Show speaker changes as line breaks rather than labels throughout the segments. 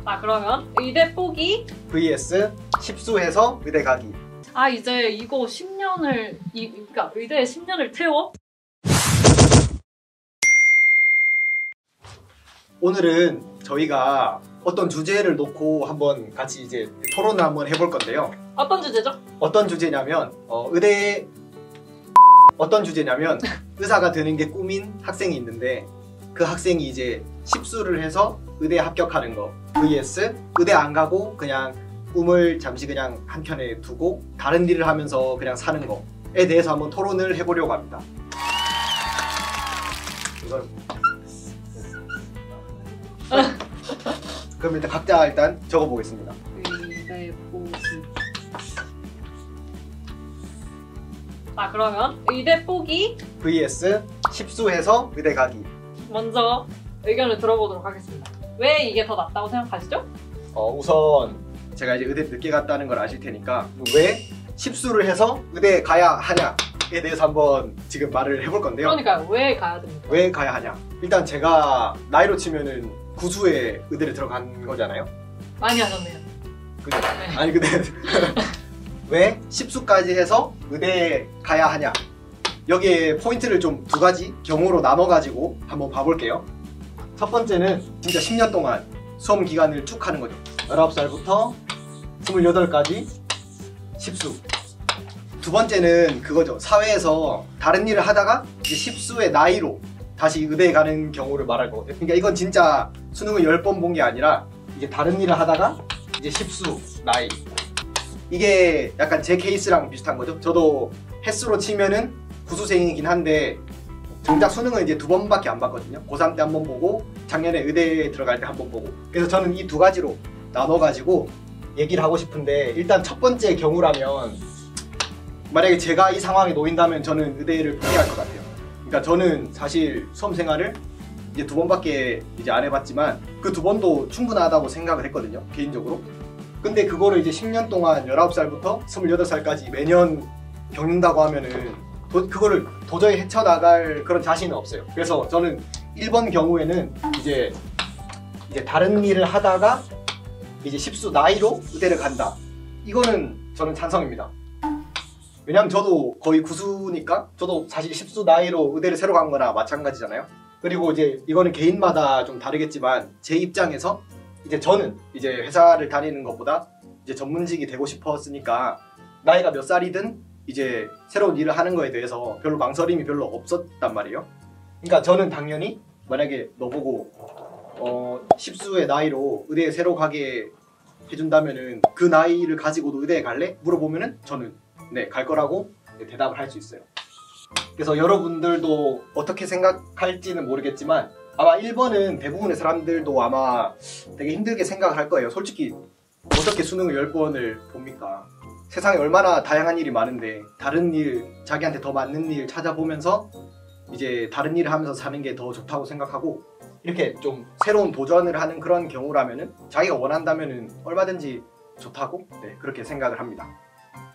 자, 그러면 의대 포기
vs 십수해서 의대 가기.
아, 이제 이거 10년을 그러니까 의대에 10년을 태워?
오늘은 저희가 어떤 주제를 놓고 한번 같이 이제 토론을 한번 해볼 건데요.
어떤 주제죠?
어떤 주제냐면 의사가 되는 게 꿈인 학생이 있는데 그 학생이 이제 십수를 해서 의대에 합격하는 거 vs 의대 안 가고 그냥 꿈을 잠시 그냥 한켠에 두고 다른 일을 하면서 그냥 사는 거에 대해서 한번 토론을 해보려고 합니다. 이걸 그럼 일단 각자 적어보겠습니다.
의대 포기. 자, 그러면 의대 포기
vs 십수해서 의대 가기.
먼저 의견을 들어보도록 하겠습니다. 왜 이게 더 낫다고 생각하시죠?
우선 제가 이제 의대 늦게 갔다는 걸 아실 테니까 왜 십수를 해서 의대에 가야 하냐에 대해서 한번 지금 말을 해볼 건데요.
그러니까 왜 가야 됩니까?
왜 가야 하냐? 일단 제가 나이로 치면은 9수에 의대를 들어간 거잖아요.
많이 하셨네요.
그죠?
네.
아니 근데 왜 10수까지 해서 의대에 가야 하냐? 여기에 포인트를 좀 두 가지 경우로 나눠가지고 한번 봐볼게요. 첫 번째는 진짜 10년 동안 수험 기간을 쭉 하는 거죠. 19살부터 28까지 10수. 두 번째는 그거죠. 사회에서 다른 일을 하다가 이제 10수의 나이로 다시 의대에 가는 경우를 말할 거거든요. 그러니까 이건 진짜 수능을 10번 본 게 아니라 이제 다른 일을 하다가 이제 10수 나이. 이게 약간 제 케이스랑 비슷한 거죠. 저도 횟수로 치면은 9수생이긴 한데 정작 수능은 이제 2번밖에 안 봤거든요. 고3 때 한 번 보고 작년에 의대에 들어갈 때 한 번 보고. 그래서 저는 이 두 가지로 나눠가지고 얘기를 하고 싶은데, 일단 첫 번째 경우라면 만약에 제가 이 상황에 놓인다면 저는 의대를 포기할 것 같아요. 그러니까 저는 사실 수험 생활을 이제 2번밖에 이제 안 해봤지만 그 2번도 충분하다고 생각을 했거든요, 개인적으로. 근데 그거를 이제 10년 동안 19살부터 28살까지 매년 겪는다고 하면은 그거를 도저히 헤쳐나갈 그런 자신은 없어요. 그래서 저는 1번 경우에는 이제 다른 일을 하다가 이제 십수 나이로 의대를 간다. 이거는 저는 찬성입니다. 왜냐면 저도 거의 9수니까 저도 사실 십수 나이로 의대를 새로 간 거나 마찬가지잖아요. 그리고 이제 이거는 개인마다 좀 다르겠지만 제 입장에서 이제 저는 이제 회사를 다니는 것보다 이제 전문직이 되고 싶었으니까 나이가 몇 살이든 이제 새로운 일을 하는 거에 대해서 별로 망설임이 별로 없었단 말이에요. 그러니까 저는 당연히 만약에 너보고 십수의 나이로 의대에 새로 가게 해준다면은 그 나이를 가지고도 의대에 갈래? 물어보면은 저는 네, 갈 거라고 대답을 할 수 있어요. 그래서 여러분들도 어떻게 생각할지는 모르겠지만 아마 1번은 대부분의 사람들도 아마 되게 힘들게 생각을 할 거예요. 솔직히 어떻게 수능을 10번을 봅니까? 세상에 얼마나 다양한 일이 많은데 다른 일, 자기한테 더 맞는 일 찾아보면서 이제 다른 일을 하면서 사는 게 더 좋다고 생각하고, 이렇게 좀 새로운 도전을 하는 그런 경우라면은 자기가 원한다면은 얼마든지 좋다고 그렇게 생각을 합니다.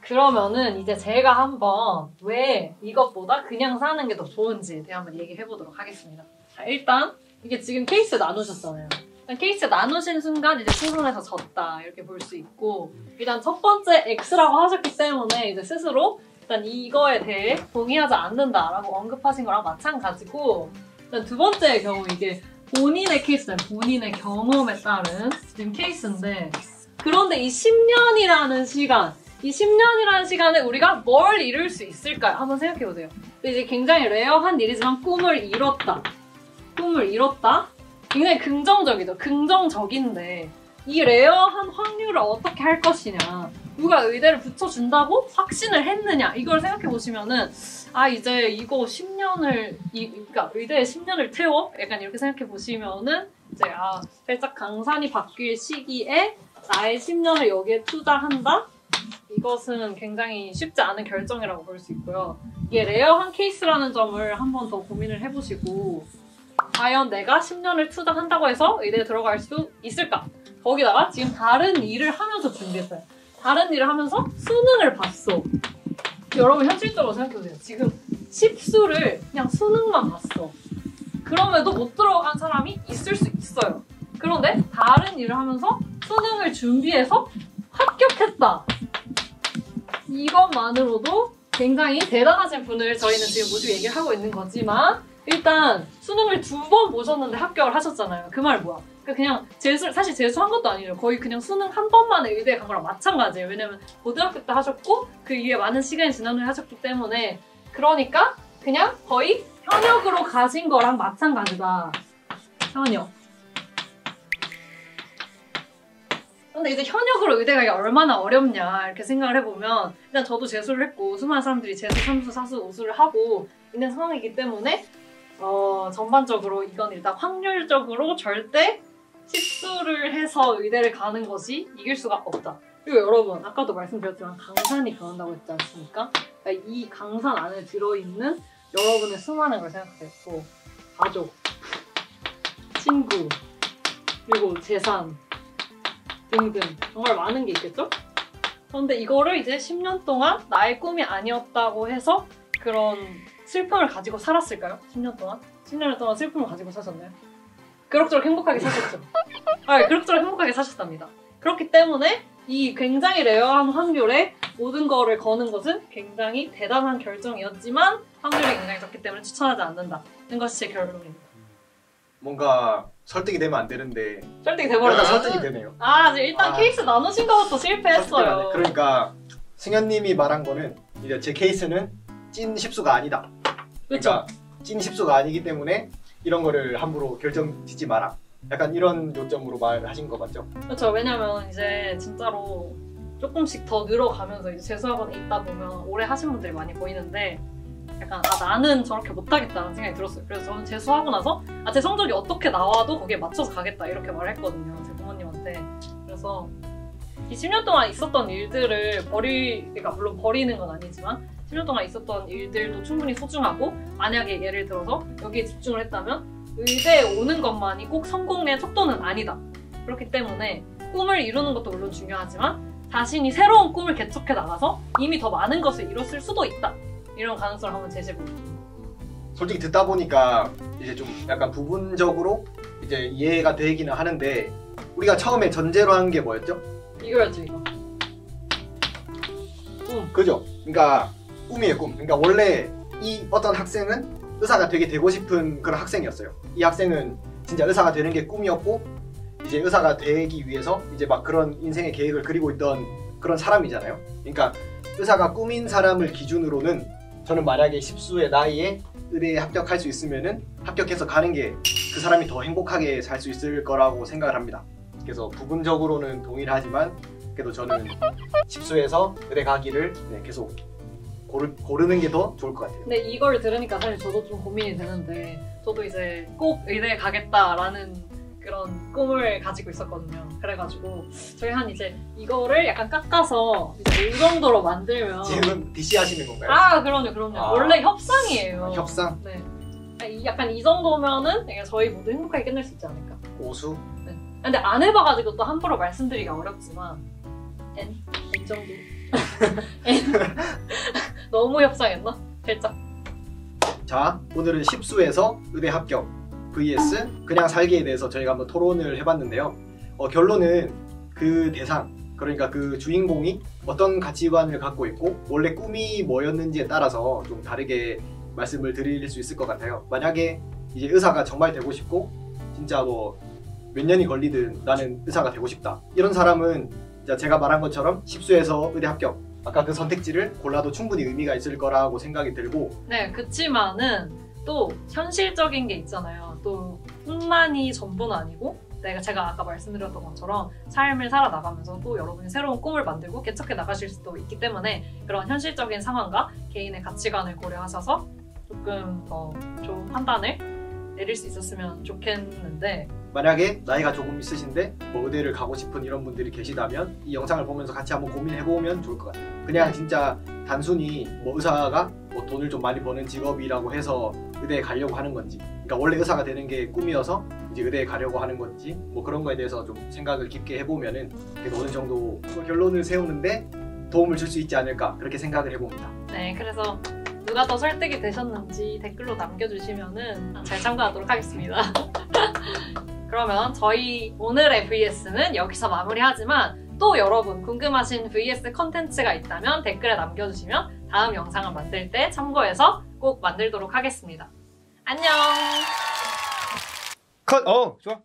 그러면은 이제 제가 한번 왜 이것보다 그냥 사는 게 더 좋은지에 대해 한번 얘기해 보도록 하겠습니다. 자, 일단 이게 지금 케이스 나누셨잖아요. 케이스 나누신 순간 이제 수능에서 졌다 이렇게 볼 수 있고, 일단 첫 번째 X라고 하셨기 때문에 이제 스스로 일단 이거에 대해 동의하지 않는다라고 언급하신 거랑 마찬가지고, 일단 두 번째의 경우 이게 본인의 케이스는 본인의 경험에 따른 지금 케이스인데, 그런데 이 10년이라는 시간, 이 10년이라는 시간에 우리가 뭘 이룰 수 있을까요? 한번 생각해보세요. 근데 이제 굉장히 레어한 일이지만 꿈을 이뤘다. 굉장히 긍정적이죠. 긍정적인데 이 레어한 확률을 어떻게 할 것이냐, 누가 의대를 붙여준다고 확신을 했느냐, 이걸 생각해보시면은 아, 이제 이거 10년을 그러니까 의대에 10년을 태워? 약간 이렇게 생각해보시면은 이제 살짝 강산이 바뀔 시기에 나의 10년을 여기에 투자한다? 이것은 굉장히 쉽지 않은 결정이라고 볼 수 있고요. 이게 레어한 케이스라는 점을 한 번 더 고민을 해보시고, 과연 내가 10년을 투자한다고 해서 의대에 들어갈 수 있을까? 거기다가 지금 다른 일을 하면서 준비했어요. 다른 일을 하면서 수능을 봤어. 여러분 현실적으로 생각해보세요. 지금 10수를 그냥 수능만 봤어. 그럼에도 못 들어간 사람이 있을 수 있어요. 그런데 다른 일을 하면서 수능을 준비해서 합격했다. 이것만으로도 굉장히 대단하신 분을 저희는 지금 모두 얘기를 하고 있는 거지만 일단 수능을 2번 보셨는데 합격을 하셨잖아요. 그 말 뭐야? 그냥 사실 재수한 것도 아니에요. 거의 그냥 수능 한 번만에 의대에 간 거랑 마찬가지예요. 왜냐면 고등학교 때 하셨고 그 이후에 많은 시간이 지난 후에 하셨기 때문에 그러니까 그냥 거의 현역으로 가신 거랑 마찬가지다. 현역. 근데 이제 현역으로 의대 가기가 얼마나 어렵냐 이렇게 생각을 해보면 일단 저도 재수를 했고 수많은 사람들이 재수, 삼수, 사수, 우수를 하고 있는 상황이기 때문에 전반적으로 이건 일단 확률적으로 절대 십수를 해서 의대를 가는 것이 이길 수가 없다. 그리고 여러분 아까도 말씀드렸지만 강산이 변한다고 했지 않습니까? 그러니까 이 강산 안에 들어있는 여러분의 수많은 걸 생각해서 가족, 친구, 그리고 재산 등등 정말 많은 게 있겠죠? 그런데 이거를 이제 10년 동안 나의 꿈이 아니었다고 해서 그런 슬픔을 가지고 살았을까요? 10년 동안? 10년 동안 슬픔을 가지고 사셨나요? 그럭저럭 행복하게 사셨죠? 그럭저럭 행복하게 사셨답니다. 그렇기 때문에 이 굉장히 레어한 확률에 모든 거를 거는 것은 굉장히 대단한 결정이었지만 확률이 굉장히 적기 때문에 추천하지 않는다는 것이 제 결론입니다.
뭔가 설득이 되면 안 되는데
설득이 돼버렸나요?
약간 설득이 되네요.
일단 케이스 나누신 것부터 실패했어요.
그러니까 승현님이 말한 거는 이제 제 케이스는 찐 십수가 아니다. 그러니까 찐 십수가 아니기 때문에 이런 거를 함부로 결정 짓지 마라. 약간 이런 요점으로 말하신 거 맞죠?
그렇죠. 왜냐면 이제 진짜로 조금씩 더 늘어가면서 이제 재수학원에 있다 보면 오래 하신 분들이 많이 보이는데 약간 나는 저렇게 못하겠다는 생각이 들었어요. 그래서 저는 재수하고 나서 제 성적이 어떻게 나와도 거기에 맞춰서 가겠다 이렇게 말을 했거든요. 제 부모님한테. 그래서 이 10년 동안 있었던 일들을 그러니까 물론 버리는 건 아니지만 10년 동안 있었던 일들도 충분히 소중하고 만약에 예를 들어서 여기에 집중을 했다면 의대에 오는 것만이 꼭 성공의 속도는 아니다. 그렇기 때문에 꿈을 이루는 것도 물론 중요하지만 자신이 새로운 꿈을 개척해 나가서 이미 더 많은 것을 이뤘을 수도 있다. 이런 가능성을 한번 제시해봅니다.
솔직히 듣다 보니까 이제 좀 약간 부분적으로 이제 이해가 되기는 하는데 우리가 처음에 전제로 한 게 뭐였죠?
이거였죠, 이거.
그죠? 그러니까 꿈이에요, 꿈. 그러니까 원래 이 어떤 학생은 의사가 되게 되고 싶은 그런 학생이었어요. 이 학생은 진짜 의사가 되는 게 꿈이었고 이제 의사가 되기 위해서 이제 막 그런 인생의 계획을 그리고 있던 그런 사람이잖아요. 그러니까 의사가 꿈인 사람을 기준으로는 저는 만약에 10수의 나이에 의대에 합격할 수 있으면은 합격해서 가는 게 그 사람이 더 행복하게 살 수 있을 거라고 생각을 합니다. 그래서 부분적으로는 동의를 하지만 그래도 저는 10수에서 의대 가기를 계속 고르는 게 더 좋을 것 같아요.
근데 이걸 들으니까 사실 저도 좀 고민이 되는데 저도 이제 꼭 의대에 가겠다라는 그런 꿈을 가지고 있었거든요. 그래가지고 저희 한 이제 이거를 약간 깎아서 이제 이 정도로 만들면
지금 DC 하시는 건가요?
그럼요. 원래 협상이에요.
협상?
네. 약간 이 정도면은 저희 모두 행복하게 끝낼 수 있지 않을까.
오수?
네. 근데 안 해봐가지고 또 함부로 말씀드리기가 어렵지만 N 정도. N 너무 협상했나? 살짝.
자, 오늘은 10수에서 의대 합격 vs 그냥 살기에 대해서 저희가 한번 토론을 해봤는데요. 결론은 그 대상, 그러니까 그 주인공이 어떤 가치관을 갖고 있고 원래 꿈이 뭐였는지에 따라서 좀 다르게 말씀을 드릴 수 있을 것 같아요. 만약에 이제 의사가 정말 되고 싶고 진짜 뭐 몇 년이 걸리든 나는 의사가 되고 싶다, 이런 사람은 제가 말한 것처럼 10수에서 의대 합격, 아까 그 선택지를 골라도 충분히 의미가 있을 거라고 생각이 들고,
네, 그치만은 또 현실적인 게 있잖아요. 또 꿈만이 전부는 아니고 제가 아까 말씀드렸던 것처럼 삶을 살아나가면서 또 여러분이 새로운 꿈을 만들고 개척해 나가실 수도 있기 때문에 그런 현실적인 상황과 개인의 가치관을 고려하셔서 조금 더 좋은 판단을 내릴 수 있었으면 좋겠는데,
만약에 나이가 조금 있으신데 뭐 의대를 가고 싶은 이런 분들이 계시다면 이 영상을 보면서 같이 한번 고민해보면 좋을 것 같아요. 그냥 진짜 단순히 뭐 의사가 뭐 돈을 좀 많이 버는 직업이라고 해서 의대에 가려고 하는 건지, 그러니까 원래 의사가 되는 게 꿈이어서 이제 의대에 가려고 하는 건지, 뭐 그런 거에 대해서 좀 생각을 깊게 해보면은 그래도 어느 정도 결론을 세우는데 도움을 줄 수 있지 않을까, 그렇게 생각을 해봅니다.
네, 그래서 누가 더 설득이 되셨는지 댓글로 남겨주시면은 잘 참고하도록 하겠습니다. 그러면 저희 오늘의 VS는 여기서 마무리하지만 또 여러분 궁금하신 VS 컨텐츠가 있다면 댓글에 남겨주시면 다음 영상을 만들 때 참고해서 꼭 만들도록 하겠습니다. 안녕!
컷! 좋아.